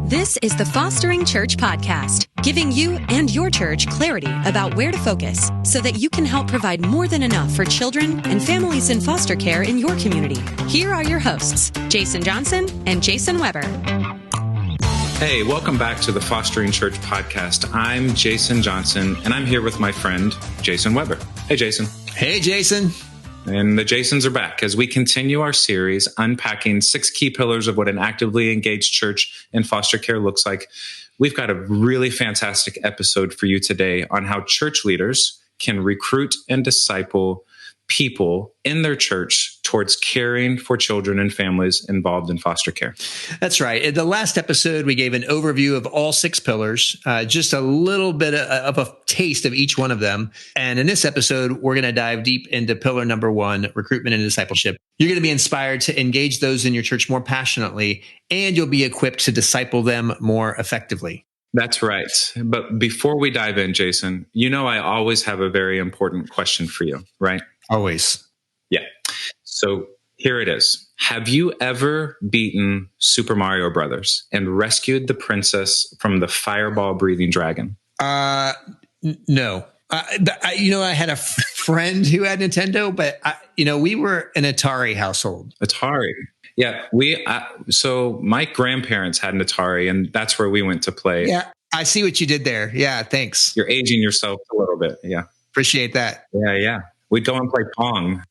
This is the Fostering Church Podcast, giving you and your church clarity about where to focus so that you can help provide more than enough for children and families in foster care in your community. Here are your hosts, Jason Johnson and Jason Weber. Hey, welcome back to the Fostering Church Podcast. I'm Jason Johnson, and I'm here with my friend, Jason Weber. Hey, Jason. Hey, Jason. And the Jasons are back as we continue our series unpacking 6 key pillars of what an actively engaged church in foster care looks like. We've got a really fantastic episode for you today on how church leaders can recruit and disciple people in their church towards caring for children and families involved in foster care. That's right. In the last episode, we gave an overview of all 6 pillars, just a little bit of a taste of each one of them. And in this episode, we're going to dive deep into pillar number 1, recruitment and discipleship. You're going to be inspired to engage those in your church more passionately, and you'll be equipped to disciple them more effectively. That's right. But before we dive in, Jason, you know I always have a very important question for you, right? Always. Yeah. So here it is. Have you ever beaten Super Mario Brothers and rescued the princess from the fireball breathing dragon? No. I had a friend who had Nintendo, but we were an Atari household. Atari. Yeah. So my grandparents had an Atari, and that's where we went to play. Yeah. I see what you did there. Yeah. Thanks. You're aging yourself a little bit. Yeah. Appreciate that. Yeah. We'd go and play Pong.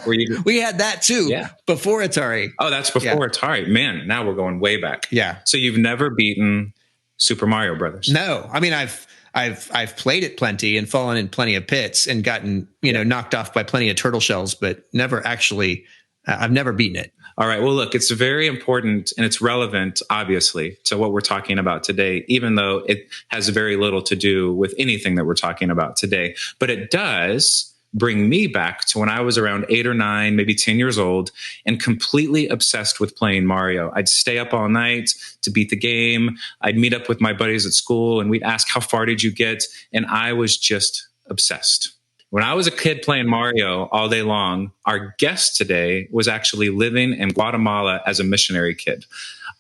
We had that too. Yeah. Before Atari. Oh, that's before Atari. Man, now we're going way back. Yeah. So you've never beaten Super Mario Brothers? No. I mean, I've played it plenty and fallen in plenty of pits and gotten, knocked off by plenty of turtle shells, but never actually, I've never beaten it. All right. Well, look, it's very important and it's relevant, obviously, to what we're talking about today, even though it has very little to do with anything that we're talking about today. But it does bring me back to when I was around 8 or 9, maybe 10 years old, and completely obsessed with playing Mario. I'd stay up all night to beat the game. I'd meet up with my buddies at school and we'd ask, how far did you get? And I was just obsessed. When I was a kid playing Mario all day long, our guest today was actually living in Guatemala as a missionary kid,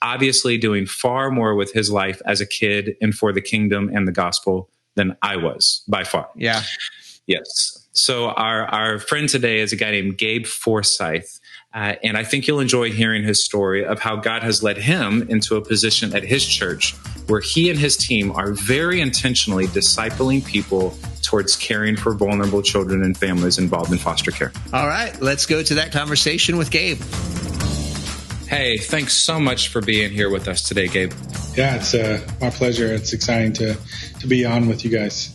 obviously doing far more with his life as a kid and for the kingdom and the gospel than I was, by far. Yeah. Yes. So our friend today is a guy named Gabe Forsyth. And I think you'll enjoy hearing his story of how God has led him into a position at his church where he and his team are very intentionally discipling people towards caring for vulnerable children and families involved in foster care. All right, let's go to that conversation with Gabe. Hey, thanks so much for being here with us today, Gabe. Yeah, it's my pleasure. It's exciting to be on with you guys.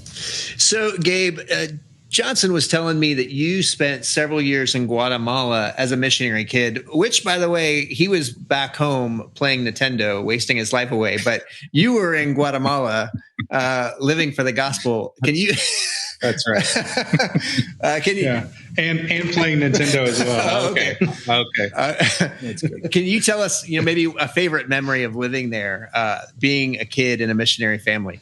So, Gabe, Johnson was telling me that you spent several years in Guatemala as a missionary kid, which, by the way, he was back home playing Nintendo, wasting his life away. But you were in Guatemala living for the gospel. Can you? That's right. Can you? Yeah, and playing Nintendo as well. Okay. That's good. Can you tell us, maybe a favorite memory of living there, being a kid in a missionary family?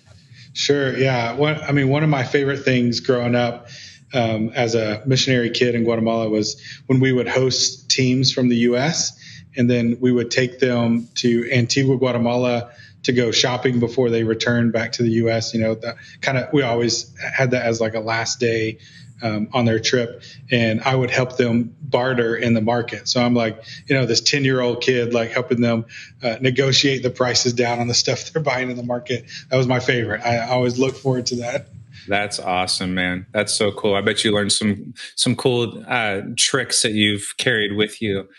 Sure. Yeah. One of my favorite things growing up as a missionary kid in Guatemala was when we would host teams from the U.S. and then we would take them to Antigua, Guatemala to go shopping before they returned back to the U.S. We always had that as like a last day on their trip, and I would help them barter in the market. So I'm like, this 10-year-old kid, like helping them negotiate the prices down on the stuff they're buying in the market. That was my favorite. I always look forward to that. That's awesome, man. That's so cool. I bet you learned some cool tricks that you've carried with you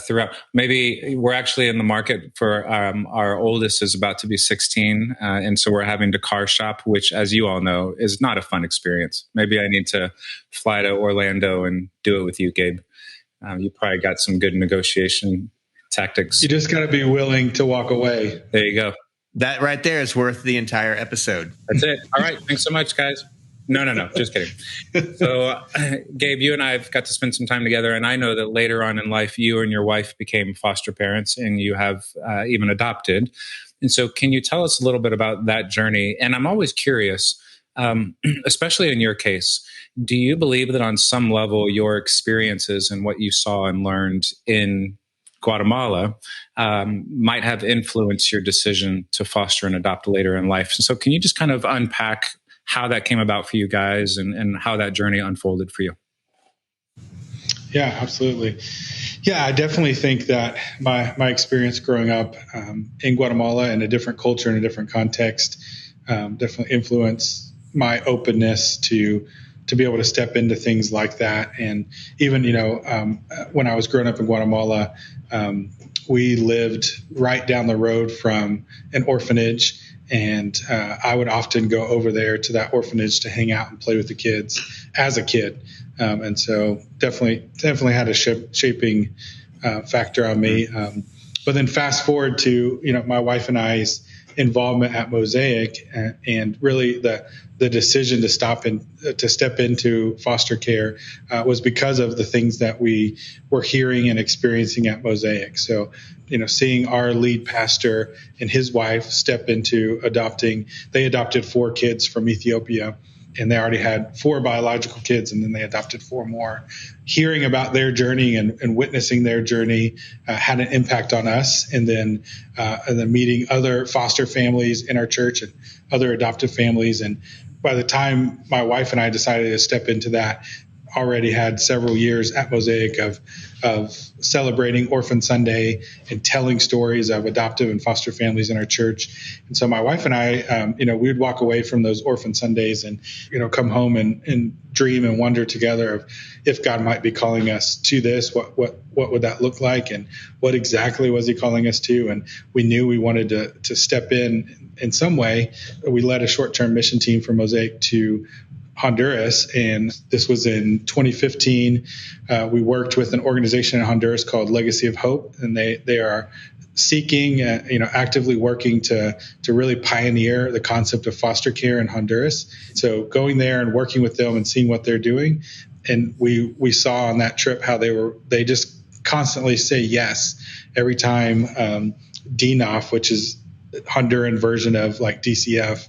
throughout. Maybe we're actually in the market for our oldest is about to be 16. And so we're having to car shop, which, as you all know, is not a fun experience. Maybe I need to fly to Orlando and do it with you, Gabe. You probably got some good negotiation tactics. You just got to be willing to walk away. There you go. That right there is worth the entire episode. That's it. All right. Thanks so much, guys. No. Just kidding. So, Gabe, you and I have got to spend some time together, and I know that later on in life, you and your wife became foster parents, and you have even adopted. And so can you tell us a little bit about that journey? And I'm always curious, especially in your case, do you believe that on some level, your experiences and what you saw and learned in Guatemala might have influenced your decision to foster and adopt later in life. So can you just kind of unpack how that came about for you guys and how that journey unfolded for you? Yeah, absolutely. Yeah, I definitely think that my experience growing up in Guatemala in a different culture, in a different context, definitely influenced my openness to be able to step into things like that. And even, when I was growing up in Guatemala, we lived right down the road from an orphanage. And I would often go over there to that orphanage to hang out and play with the kids as a kid. And so definitely had a shaping factor on me. But then fast forward to, my wife and I's involvement at Mosaic and really the decision to step into foster care was because of the things that we were hearing and experiencing at Mosaic. So, seeing our lead pastor and his wife step into adopting, they adopted 4 kids from Ethiopia. And they already had 4 biological kids, and then they adopted 4 more. Hearing about their journey and witnessing their journey had an impact on us. And then meeting other foster families in our church and other adoptive families. And by the time my wife and I decided to step into that, already had several years at Mosaic of celebrating Orphan Sunday and telling stories of adoptive and foster families in our church. And so my wife and I, we would walk away from those Orphan Sundays and, come home and dream and wonder together of if God might be calling us to this, what would that look like? And what exactly was he calling us to? And we knew we wanted to step in some way. We led a short-term mission team for Mosaic to Honduras, and this was in 2015. We worked with an organization in Honduras called Legacy of Hope, and they are seeking, actively working to really pioneer the concept of foster care in Honduras. So going there and working with them and seeing what they're doing, and we saw on that trip how they just constantly say yes every time DNOF, which is Honduran version of like DCF,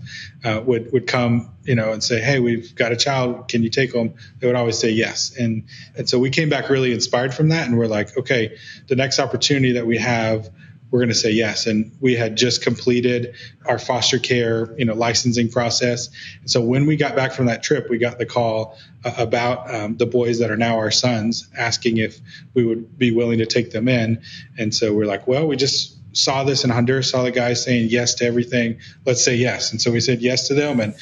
would come, and say, hey, we've got a child. Can you take them? They would always say yes. And so we came back really inspired from that. And we're like, okay, the next opportunity that we have, we're going to say yes. And we had just completed our foster care, licensing process. And so when we got back from that trip, we got the call about the boys that are now our sons, asking if we would be willing to take them in. And so we're like, well, we just saw this in Honduras, saw the guys saying yes to everything. Let's say yes. And so we said yes to them, and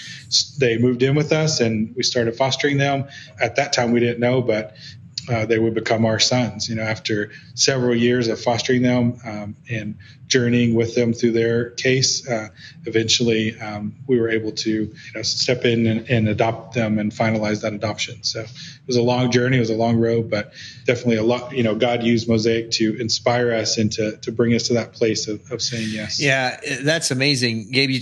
they moved in with us, and we started fostering them. At that time, we didn't know, but they would become our sons, after several years of fostering them and journeying with them through their case. Eventually, we were able to step in and adopt them and finalize that adoption. So it was a long journey. It was a long road, but definitely a lot. God used Mosaic to inspire us and to bring us to that place of saying yes. Yeah, that's amazing. Gabe, when you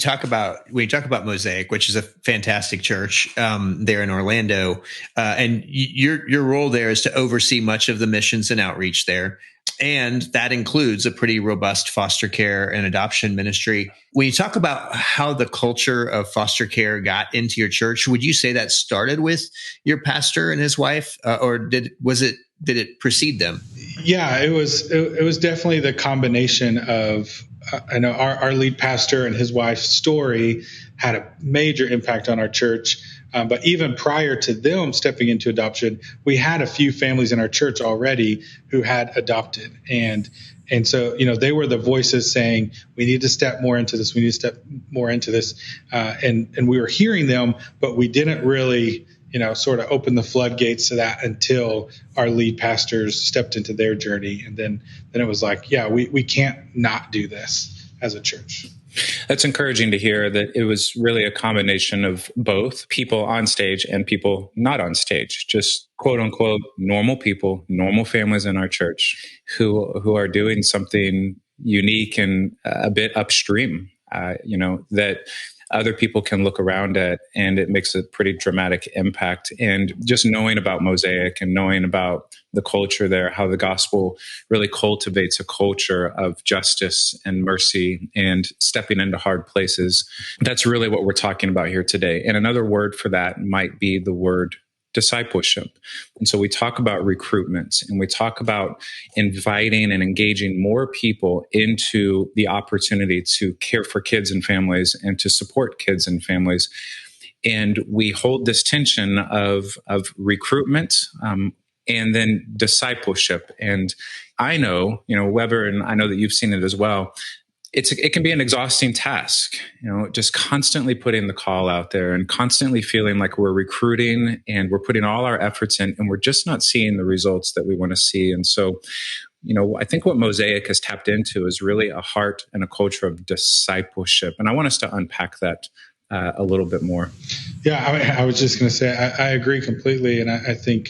talk about Mosaic, which is a fantastic church there in Orlando, and your role there is to oversee much of the missions and outreach there. And that includes a pretty robust foster care and adoption ministry. When you talk about how the culture of foster care got into your church, would you say that started with your pastor and his wife, or did it precede them? Yeah, it was definitely the combination of I know our lead pastor and his wife's story had a major impact on our church. But even prior to them stepping into adoption, we had a few families in our church already who had adopted. And so, they were the voices saying, we need to step more into this. We need to step more into this. And we were hearing them, but we didn't really, sort of open the floodgates to that until our lead pastors stepped into their journey. And then it was like, yeah, we can't not do this as a church. That's encouraging to hear that it was really a combination of both people on stage and people not on stage, just quote unquote normal people, normal families in our church who are doing something unique and a bit upstream, that other people can look around at, and it makes a pretty dramatic impact. And just knowing about Mosaic and knowing about the culture there, how the gospel really cultivates a culture of justice and mercy and stepping into hard places. That's really what we're talking about here today. And another word for that might be the word discipleship. And so we talk about recruitment, and we talk about inviting and engaging more people into the opportunity to care for kids and families and to support kids and families. And we hold this tension of recruitment and then discipleship. And I know, Weber, and I know that you've seen it as well. It can be an exhausting task, just constantly putting the call out there and constantly feeling like we're recruiting and we're putting all our efforts in and we're just not seeing the results that we want to see. And so, I think what Mosaic has tapped into is really a heart and a culture of discipleship. And I want us to unpack that a little bit more. Yeah, I was just going to say, I agree completely. And I think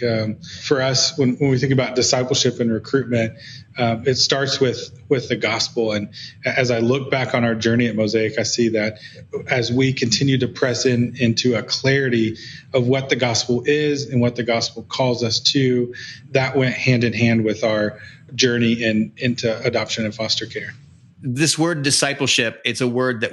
for us, when we think about discipleship and recruitment, it starts with the gospel. And as I look back on our journey at Mosaic, I see that as we continue to press into a clarity of what the gospel is and what the gospel calls us to, that went hand in hand with our journey into adoption and foster care. This word discipleship, it's a word that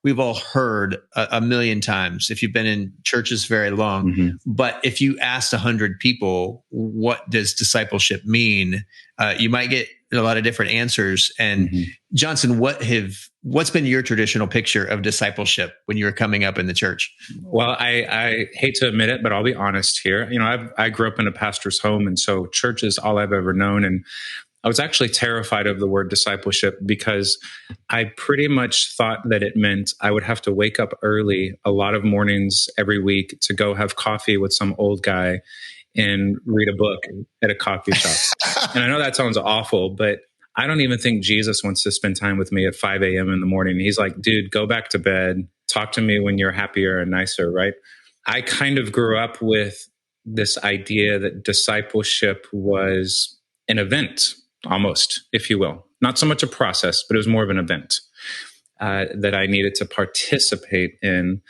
we've all heard a million times if you've been in churches very long. Mm-hmm. But if you asked 100 people, what does discipleship mean? You might get a lot of different answers. And mm-hmm. Johnson, what's been your traditional picture of discipleship when you were coming up in the church? Well, I hate to admit it, but I'll be honest here. I grew up in a pastor's home, and so church is all I've ever known. And I was actually terrified of the word discipleship because I pretty much thought that it meant I would have to wake up early a lot of mornings every week to go have coffee with some old guy and read a book at a coffee shop. And I know that sounds awful, but I don't even think Jesus wants to spend time with me at 5 a.m. in the morning. He's like, dude, go back to bed. Talk to me when you're happier and nicer, right? I kind of grew up with this idea that discipleship was an event, almost, if you will. Not so much a process, but it was more of an event that I needed to participate in.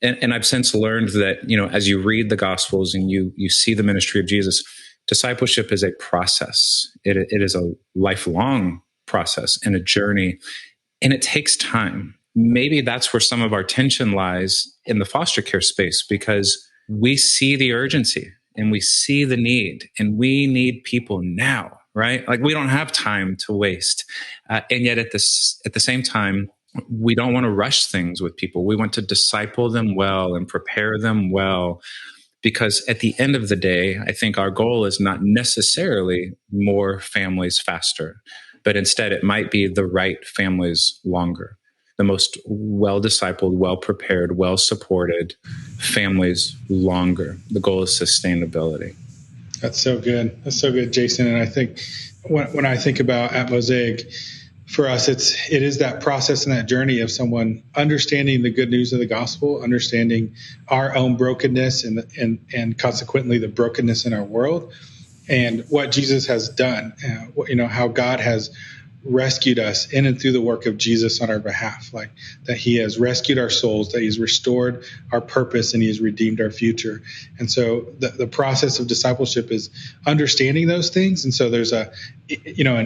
And I've since learned that, as you read the Gospels and you see the ministry of Jesus, discipleship is a process. It is a lifelong process and a journey, and it takes time. Maybe that's where some of our tension lies in the foster care space, because we see the urgency and we see the need, and we need people now. Right? Like, we don't have time to waste. And yet at the same time, we don't want to rush things with people. We want to disciple them well and prepare them well, because at the end of the day, I think our goal is not necessarily more families faster, but instead it might be the right families longer, the most well-discipled, well-prepared, well-supported families longer. The goal is sustainability. That's so good. That's so good, Jason. And I think when I think about at Mosaic, for us, it is that process and that journey of someone understanding the good news of the gospel, understanding our own brokenness and consequently the brokenness in our world, and what Jesus has done. How God has rescued us in and through the work of Jesus on our behalf, like that he has rescued our souls, that he's restored our purpose, and he has redeemed our future. And so the process of discipleship is understanding those things. And so there's an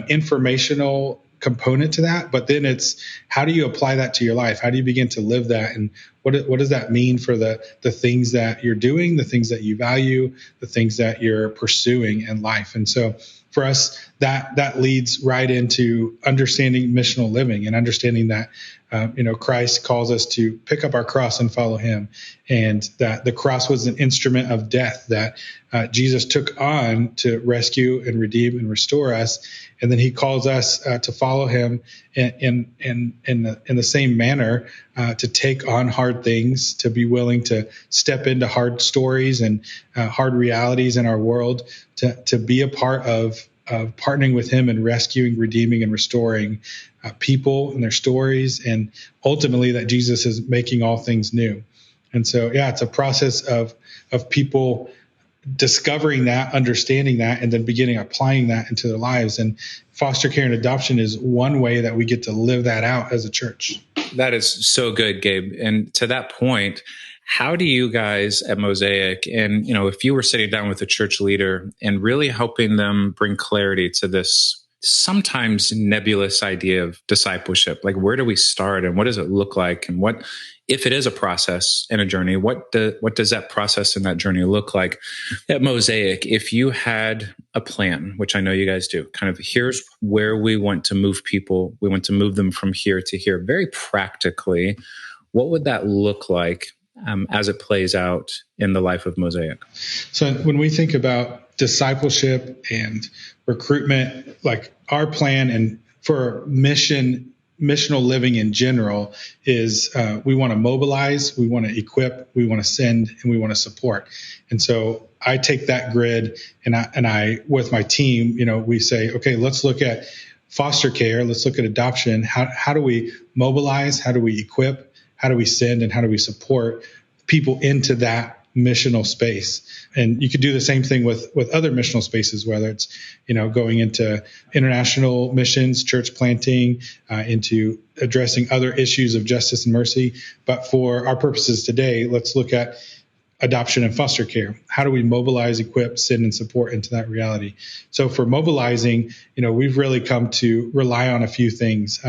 informational component to that, but then it's how do you apply that to your life? How do you begin to live that? And what does that mean for the things that you're doing, the things that you value, the things that you're pursuing in life? And so for us, that leads right into understanding missional living and understanding that Christ calls us to pick up our cross and follow him, and that the cross was an instrument of death that Jesus took on to rescue and redeem and restore us. And then he calls us to follow him in the same manner, to take on hard things, to be willing to step into hard stories and hard realities in our world, to be a part of partnering with him and rescuing, redeeming, and restoring people and their stories, and ultimately that Jesus is making all things new. And so, it's a process of people discovering that, understanding that, and then beginning applying that into their lives. And foster care and adoption is one way that we get to live that out as a church. That is so good, Gabe. And to that point, how do you guys at Mosaic, and if you were sitting down with a church leader and really helping them bring clarity to this sometimes nebulous idea of discipleship. Like, where do we start and what does it look like? And what, if it is a process and a journey, what does that process and that journey look like? At Mosaic, if you had a plan, which I know you guys do, kind of here's where we want to move people. We want to move them from here to here. Very practically, what would that look like as it plays out in the life of Mosaic? So when we think about discipleship and recruitment, like our plan and for missional living in general is we want to mobilize, we want to equip, we want to send, and we want to support. And so I take that grid and I with my team, we say, okay, let's look at foster care, let's look at adoption. How do we mobilize? How do we equip? How do we send? And how do we support people into that missional space? And you could do the same thing with other missional spaces, whether it's, going into international missions, church planting, into addressing other issues of justice and mercy. But for our purposes today, let's look at adoption and foster care. How do we mobilize, equip, send, and support into that reality? So for mobilizing, we've really come to rely on a few things.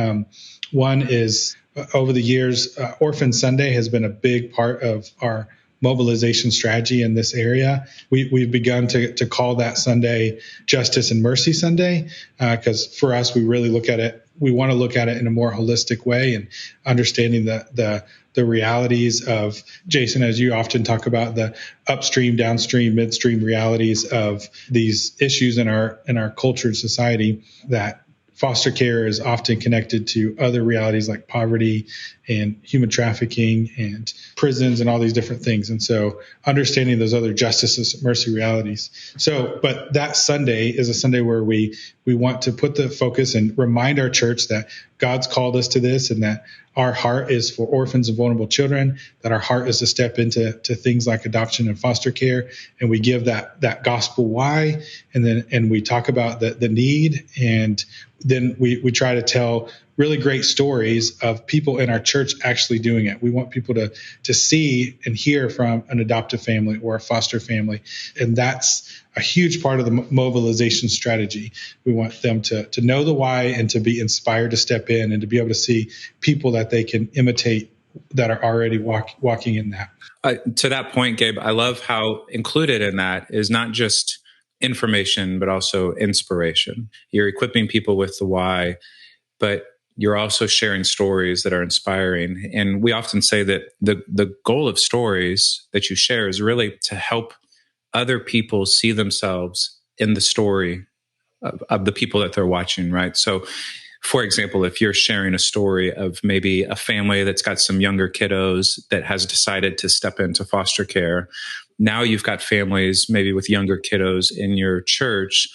One is over the years, Orphan Sunday has been a big part of our mobilization strategy in this area. We've begun to call that Sunday Justice and Mercy Sunday, because for us, we really look at it. We want to look at it in a more holistic way and understanding the realities of, Jason, as you often talk about, the upstream, downstream, midstream realities of these issues in our culture and society, that foster care is often connected to other realities like poverty and human trafficking and prisons and all these different things. And so understanding those other justice and mercy realities. But that Sunday is a Sunday where we want to put the focus and remind our church that God's called us to this, and that our heart is for orphans and vulnerable children, that our heart is to step into things like adoption and foster care. And we give that gospel why, and we talk about the need, and then we try to tell really great stories of people in our church actually doing it. We want people to see and hear from an adoptive family or a foster family. And that's a huge part of the mobilization strategy. We want them to know the why and to be inspired to step in and to be able to see people that they can imitate that are already walking in that. To that point, Gabe, I love how included in that is not just information, but also inspiration. You're equipping people with the why, but you're also sharing stories that are inspiring. And we often say that the goal of stories that you share is really to help other people see themselves in the story of the people that they're watching, right? So, for example, if you're sharing a story of maybe a family that's got some younger kiddos that has decided to step into foster care, now you've got families maybe with younger kiddos in your church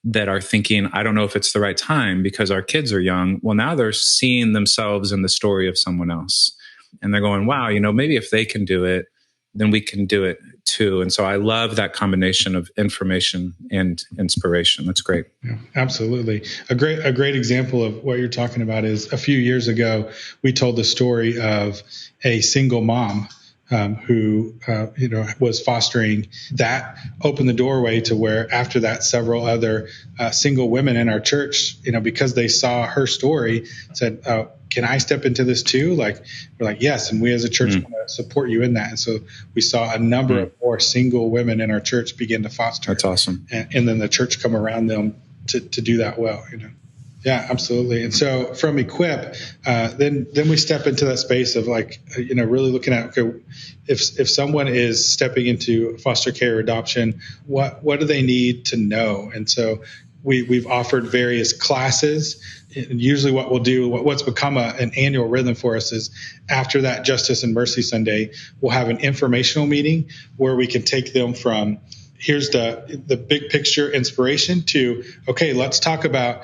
that are thinking, I don't know if it's the right time because our kids are young. Well, now they're seeing themselves in the story of someone else. And they're going, wow, maybe if they can do it, then we can do it too. And so I love that combination of information and inspiration. That's great. Yeah, absolutely. A great example of what you're talking about is a few years ago, we told the story of a single mom who was fostering. That opened the doorway to where after that, several other single women in our church, because they saw her story, said, can I step into this too? We're like, yes. And we as a church want to support you in that. And so we saw a number of more single women in our church begin to foster. That's awesome. And then the church come around them to do that well, Yeah, absolutely. And so from equip, then we step into that space of really looking at, okay, if someone is stepping into foster care or adoption, what do they need to know? And so we've offered various classes. And usually what we'll do, what's become an annual rhythm for us is after that Justice and Mercy Sunday, we'll have an informational meeting where we can take them from here's the big picture inspiration to, okay, let's talk about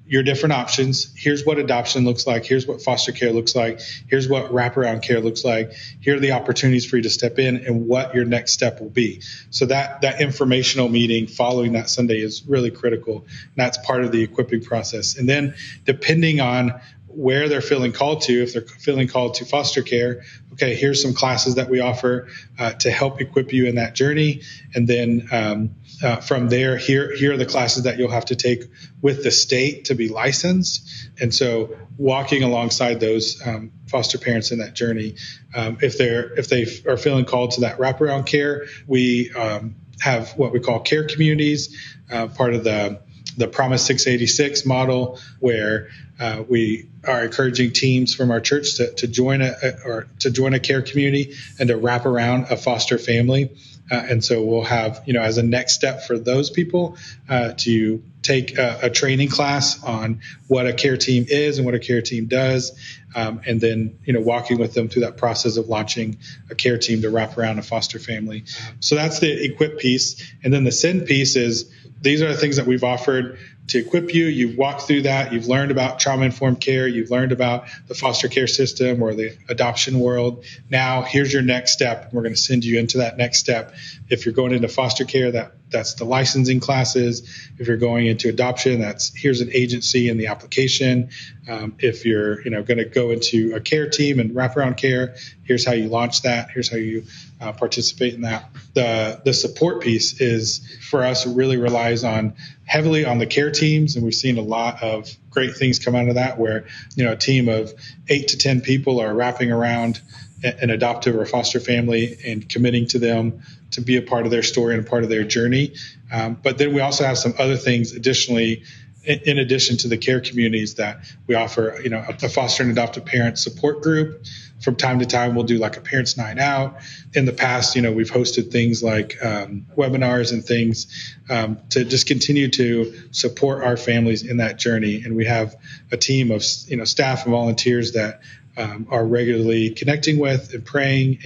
your different options. Here's what adoption looks like. Here's what foster care looks like. Here's what wraparound care looks like. Here are the opportunities for you to step in and what your next step will be. So that informational meeting following that Sunday is really critical. And that's part of the equipping process. And then depending on where they're feeling called to, if they're feeling called to foster care, okay, here's some classes that we offer to help equip you in that journey. And then from there, here are the classes that you'll have to take with the state to be licensed. And so walking alongside those foster parents in that journey, if they are feeling called to that wraparound care, we have what we call care communities, part of the Promise 686 model, where we are encouraging teams from our church to join a care community and to wrap around a foster family. And so we'll have, as a next step for those people, to take a training class on what a care team is and what a care team does. And then, walking with them through that process of launching a care team to wrap around a foster family. So that's the equip piece. And then the send piece is, these are the things that we've offered to equip you. You've walked through that. You've learned about trauma-informed care. You've learned about the foster care system or the adoption world. Now, here's your next step. We're going to send you into that next step. If you're going into foster care, that's the licensing classes. If you're going into adoption, here's an agency and the application. If you're going to go into a care team and wraparound care, here's how you launch that. Here's how you participate in that. The support piece is, for us, really relies heavily on the care teams, and we've seen a lot of great things come out of that, where a team of 8 to 10 people are wrapping around an adoptive or foster family and committing to them to be a part of their story and a part of their journey. But then we also have some other things additionally, in addition to the care communities, that we offer, a foster and adoptive parent support group. From time to time, we'll do like a parents' night out. In the past, we've hosted things like webinars and things to just continue to support our families in that journey. And we have a team of, staff and volunteers that are regularly connecting with and praying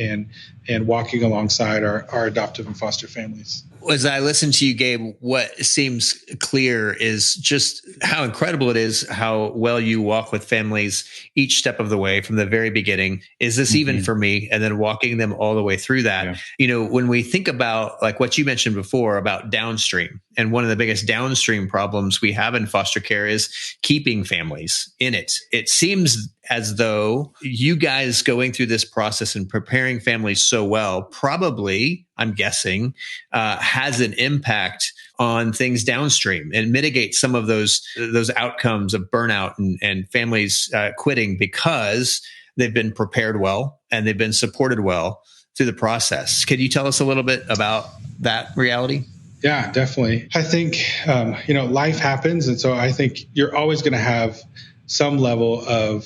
and walking alongside our adoptive and foster families. As I listen to you, Gabe, what seems clear is just how incredible it is how well you walk with families each step of the way from the very beginning. Is this even for me? And then walking them all the way through that. Yeah. When we think about like what you mentioned before about downstream, and one of the biggest downstream problems we have in foster care is keeping families in it. It seems as though you guys going through this process and preparing families so well, probably, I'm guessing, has an impact on things downstream and mitigate some of those outcomes of burnout and families quitting because they've been prepared well and they've been supported well through the process. Could you tell us a little bit about that reality? Yeah, definitely. I think, life happens. And so I think you're always going to have some level of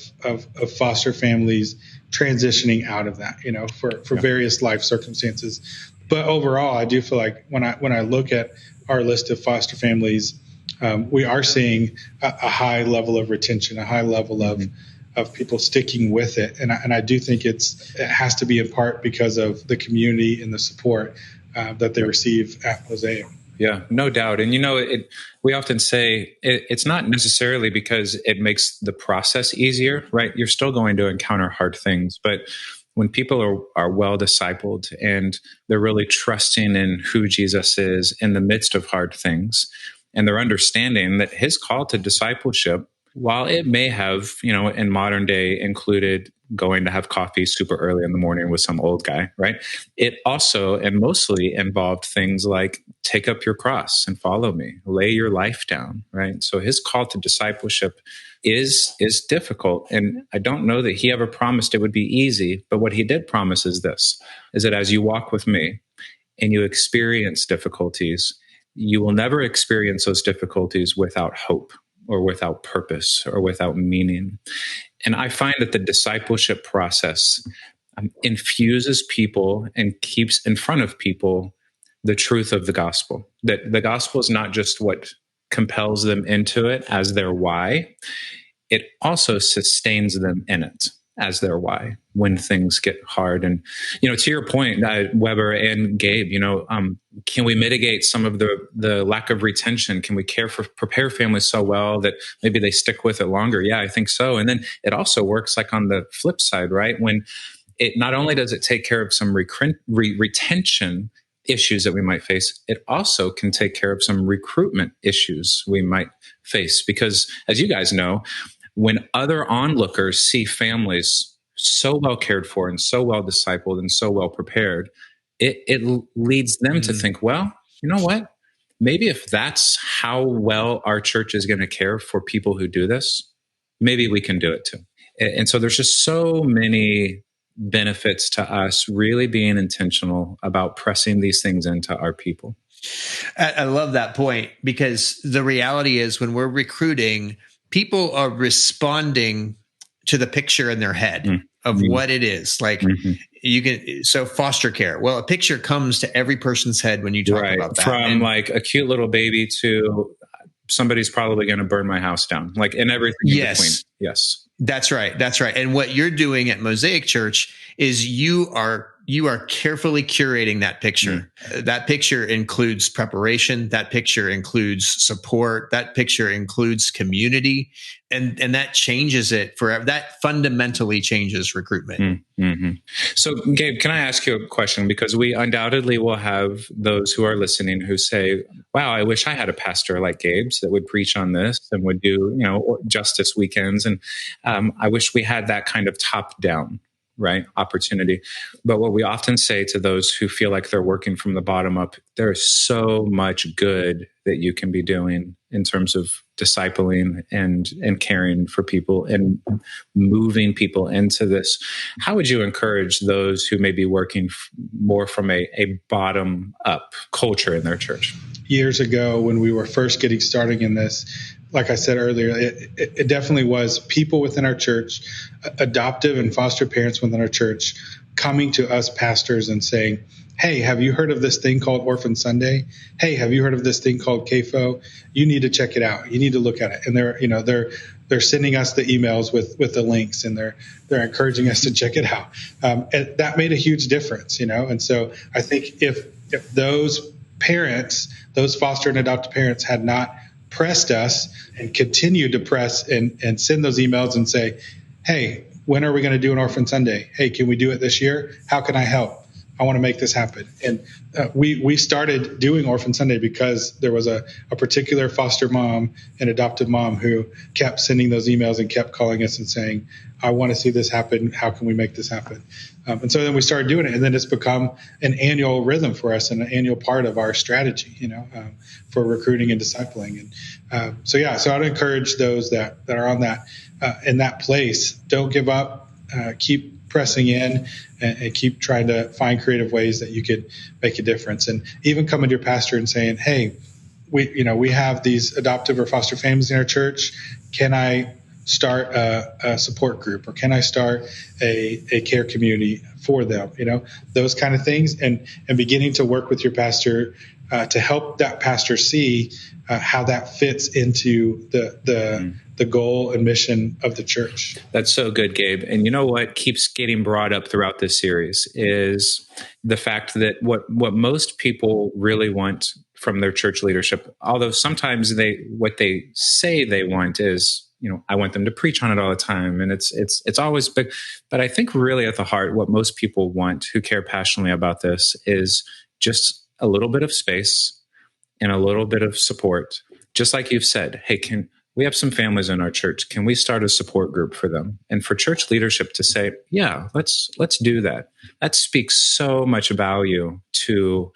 foster families transitioning out of that, for various life circumstances. But overall, I do feel like when I look at our list of foster families, we are seeing a high level of retention, a high level of people sticking with it. And I do think it has to be in part because of the community and the support that they receive at Mosaic. Yeah, no doubt. And, we often say it's not necessarily because it makes the process easier, right? You're still going to encounter hard things. But when people are well discipled and they're really trusting in who Jesus is in the midst of hard things, and they're understanding that his call to discipleship, while it may have, in modern day included going to have coffee super early in the morning with some old guy, right? It also and mostly involved things like take up your cross and follow me, lay your life down, right? So his call to discipleship is difficult. And I don't know that he ever promised it would be easy, but what he did promise is this, is that as you walk with me and you experience difficulties, you will never experience those difficulties without hope or without purpose or without meaning. And I find that the discipleship process infuses people and keeps in front of people the truth of the gospel. That the gospel is not just what compels them into it as their why, it also sustains them in it as their why when things get hard. And, to your point, Weber and Gabe, can we mitigate some of the lack of retention? Can we prepare families so well that maybe they stick with it longer? Yeah, I think so. And then it also works like on the flip side, right? When it not only does it take care of some retention issues that we might face, it also can take care of some recruitment issues we might face. Because as you guys know, when other onlookers see families so well cared for and so well discipled and so well prepared, it leads them to think, well, you know what? maybe if that's how well our church is going to care for people who do this, maybe we can do it too. And so there's just so many benefits to us really being intentional about pressing these things into our people. I love that point, because the reality is when we're recruiting, people are responding to the picture in their head of what it is. Like so foster care. Well, a picture comes to every person's head when you talk about that. From like a cute little baby to somebody's probably going to burn my house down, like, and everything in between. Yes. That's right. That's right. And what you're doing at Mosaic Church is you are carefully curating that picture. That picture includes preparation. That picture includes support. That picture includes community. And that changes it forever. That fundamentally changes recruitment. So, Gabe, can I ask you a question? Because we undoubtedly will have those who are listening who say, wow, I wish I had a pastor like Gabe's that would preach on this and would do, justice weekends. And I wish we had that kind of top down, right, opportunity. But what we often say to those who feel like they're working from the bottom up, there is so much good that you can be doing in terms of discipling and caring for people and moving people into this. How would you encourage those who may be working more from a bottom up culture in their church? Years ago, when we were first getting started in this, like I said earlier, it definitely was people within our church, adoptive and foster parents within our church, coming to us pastors and saying, hey, have you heard of this thing called Orphan Sunday? Hey, have you heard of this thing called CAFO? You need to check it out. You need to look at it. And they're sending us the emails with the links, and they're encouraging us to check it out. And that made a huge difference, And so I think if those parents, those foster and adoptive parents, had not pressed us and continued to press and send those emails and say, hey, when are we going to do an Orphan Sunday? Hey, can we do it this year? How can I help? I want to make this happen. And we started doing Orphan Sunday because there was a particular foster mom and adoptive mom who kept sending those emails and kept calling us and saying, I want to see this happen. How can we make this happen? And so then we started doing it, and then it's become an annual rhythm for us and an annual part of our strategy, for recruiting and discipling. And so I'd encourage those that are on that in that place. Don't give up. Keep pressing in and keep trying to find creative ways that you could make a difference. And even coming to your pastor and saying, hey, we have these adoptive or foster families in our church. Can I start a support group, or can I start a care community for them? Those kind of things, and beginning to work with your pastor to help that pastor see how that fits into the goal and mission of the church. That's so good, Gabe. And you know what keeps getting brought up throughout this series is the fact that what most people really want from their church leadership, although sometimes what they say they want is, I want them to preach on it all the time. And it's always big. But I think really at the heart, what most people want who care passionately about this is just a little bit of space and a little bit of support. Just like you've said, hey, we have some families in our church. Can we start a support group for them? And for church leadership to say, yeah, let's do that. That speaks so much value to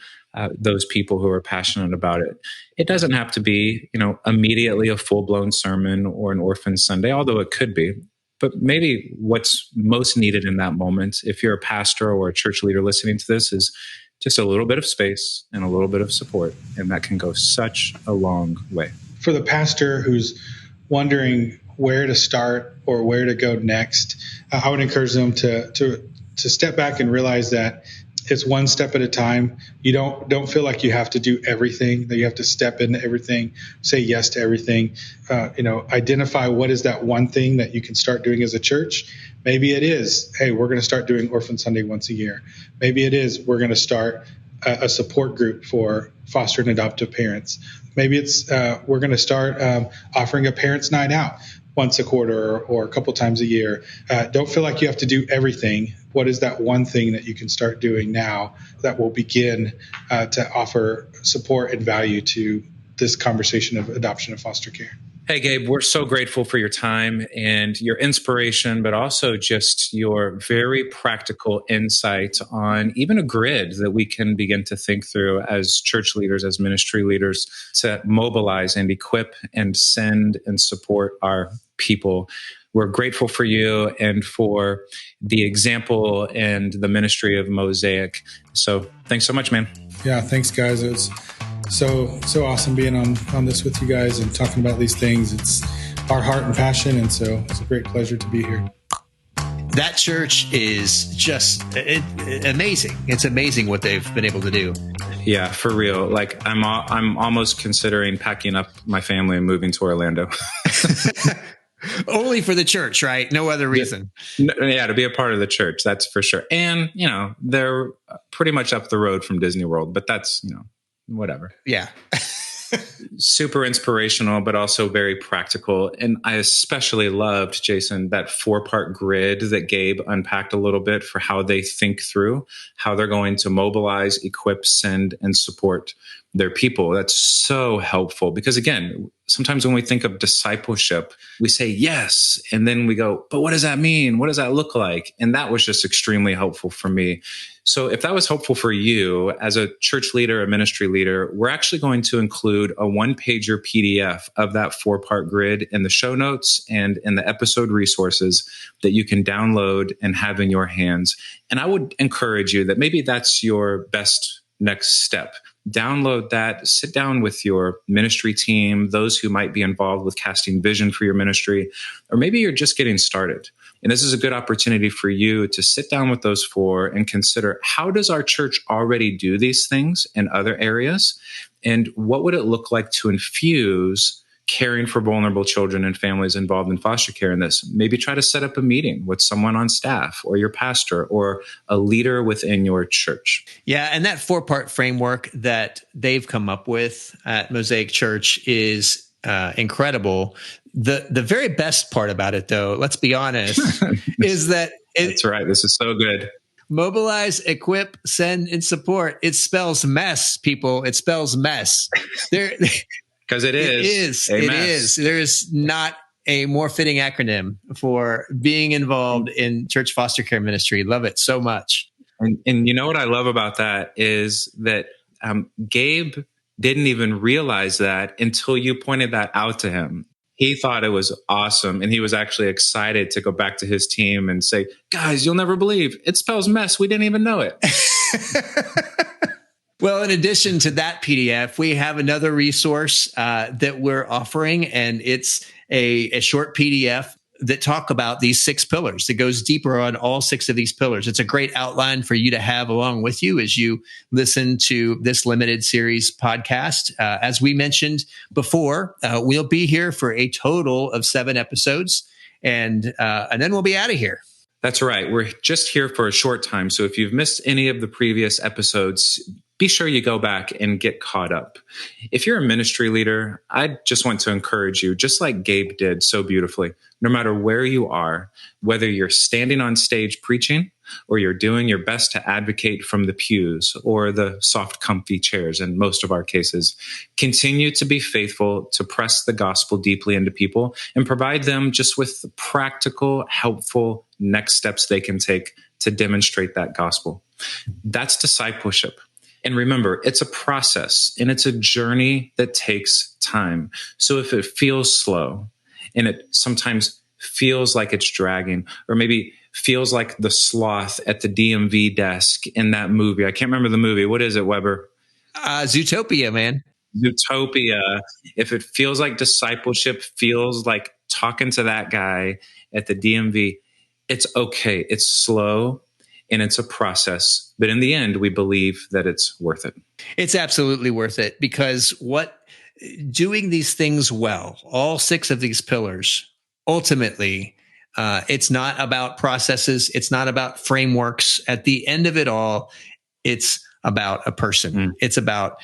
those people who are passionate about it. It doesn't have to be, immediately a full-blown sermon or an Orphan Sunday, although it could be. But maybe what's most needed in that moment, if you're a pastor or a church leader listening to this, is just a little bit of space and a little bit of support. And that can go such a long way. For the pastor who's wondering where to start or where to go next, I would encourage them to step back and realize that it's one step at a time. You don't feel like you have to do everything, that you have to step into everything, say yes to everything. Identify what is that one thing that you can start doing as a church. Maybe it is, hey, we're going to start doing Orphan Sunday once a year. Maybe it is, we're going to start a support group for foster and adoptive parents. Maybe it's we're going to start offering a parents' night out once a quarter or a couple times a year. Don't feel like you have to do everything. What is that one thing that you can start doing now that will begin to offer support and value to this conversation of adoption and foster care? Hey, Gabe, we're so grateful for your time and your inspiration, but also just your very practical insight on even a grid that we can begin to think through as church leaders, as ministry leaders, to mobilize and equip and send and support our people. We're grateful for you and for the example and the ministry of Mosaic. So thanks so much, man. Yeah, thanks, guys. It's so awesome being on this with you guys and talking about these things. It's our heart and passion, and so it's a great pleasure to be here. That church is just amazing. It's amazing what they've been able to do. Yeah, for real. Like I'm almost considering packing up my family and moving to Orlando. Only for the church, right? No other reason. Yeah, to be a part of the church, that's for sure. And, they're pretty much up the road from Disney World, but that's, whatever. Yeah. Super inspirational, but also very practical. And I especially loved, Jason, that 4-part grid that Gabe unpacked a little bit for how they think through how they're going to mobilize, equip, send, and support their people. That's so helpful because, again, sometimes when we think of discipleship, we say yes, and then we go, but what does that mean? What does that look like? And that was just extremely helpful for me. So if that was helpful for you as a church leader, a ministry leader, we're actually going to include a 1-pager PDF of that 4-part grid in the show notes and in the episode resources that you can download and have in your hands. And I would encourage you that maybe that's your best next step. Download that, sit down with your ministry team, those who might be involved with casting vision for your ministry, or maybe you're just getting started. And this is a good opportunity for you to sit down with those 4 and consider, how does our church already do these things in other areas? And what would it look like to infuse caring for vulnerable children and families involved in foster care in this? Maybe try to set up a meeting with someone on staff or your pastor or a leader within your church. Yeah, and that 4-part framework that they've come up with at Mosaic Church is incredible. The very best part about it, though, let's be honest, is that that's right. This is so good. Mobilize, equip, send, and support. It spells mess, people. It spells mess. Because it is. It is. There's not a more fitting acronym for being involved in church foster care ministry. Love it so much. And you know what I love about that is that Gabe didn't even realize that until you pointed that out to him. He thought it was awesome. And he was actually excited to go back to his team and say, guys, you'll never believe it spells mess. We didn't even know it. Well, in addition to that PDF, we have another resource that we're offering, and it's a short PDF that talk about these 6 pillars that goes deeper on all 6 of these pillars. It's a great outline for you to have along with you as you listen to this limited series podcast. As we mentioned before, we'll be here for a total of 7 episodes, and then we'll be out of here. That's right. We're just here for a short time. So if you've missed any of the previous episodes, be sure you go back and get caught up. If you're a ministry leader, I just want to encourage you, just like Gabe did so beautifully, no matter where you are, whether you're standing on stage preaching or you're doing your best to advocate from the pews or the soft, comfy chairs in most of our cases, continue to be faithful to press the gospel deeply into people and provide them just with the practical, helpful next steps they can take to demonstrate that gospel. That's discipleship. And remember, it's a process and it's a journey that takes time. So if it feels slow and it sometimes feels like it's dragging, or maybe feels like the sloth at the DMV desk in that movie. I can't remember the movie. What is it, Weber? Zootopia, man. Zootopia. If it feels like discipleship feels like talking to that guy at the DMV, it's okay. It's slow. And it's a process. But in the end, we believe that it's worth it. It's absolutely worth it because doing these things well, all 6 of these pillars, ultimately, it's not about processes. It's not about frameworks. At the end of it all, it's about a person. It's about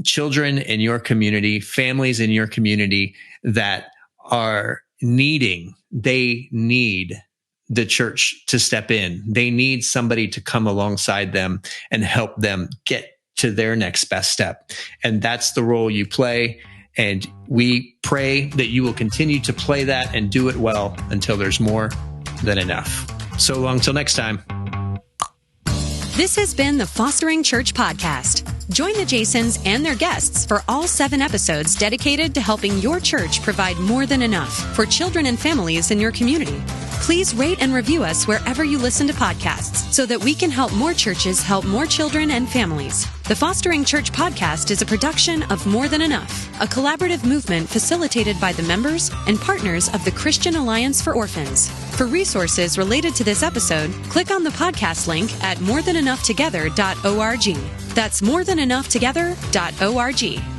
children in your community, families in your community that are they need the church to step in. They need somebody to come alongside them and help them get to their next best step. And that's the role you play. And we pray that you will continue to play that and do it well until there's more than enough. So long till next time. This has been the Fostering Church Podcast. Join the Jasons and their guests for all 7 episodes dedicated to helping your church provide more than enough for children and families in your community. Please rate and review us wherever you listen to podcasts so that we can help more churches help more children and families. The Fostering Church Podcast is a production of More Than Enough, a collaborative movement facilitated by the members and partners of the Christian Alliance for Orphans. For resources related to this episode, click on the podcast link at morethanenoughtogether.org. That's morethanenoughtogether.org.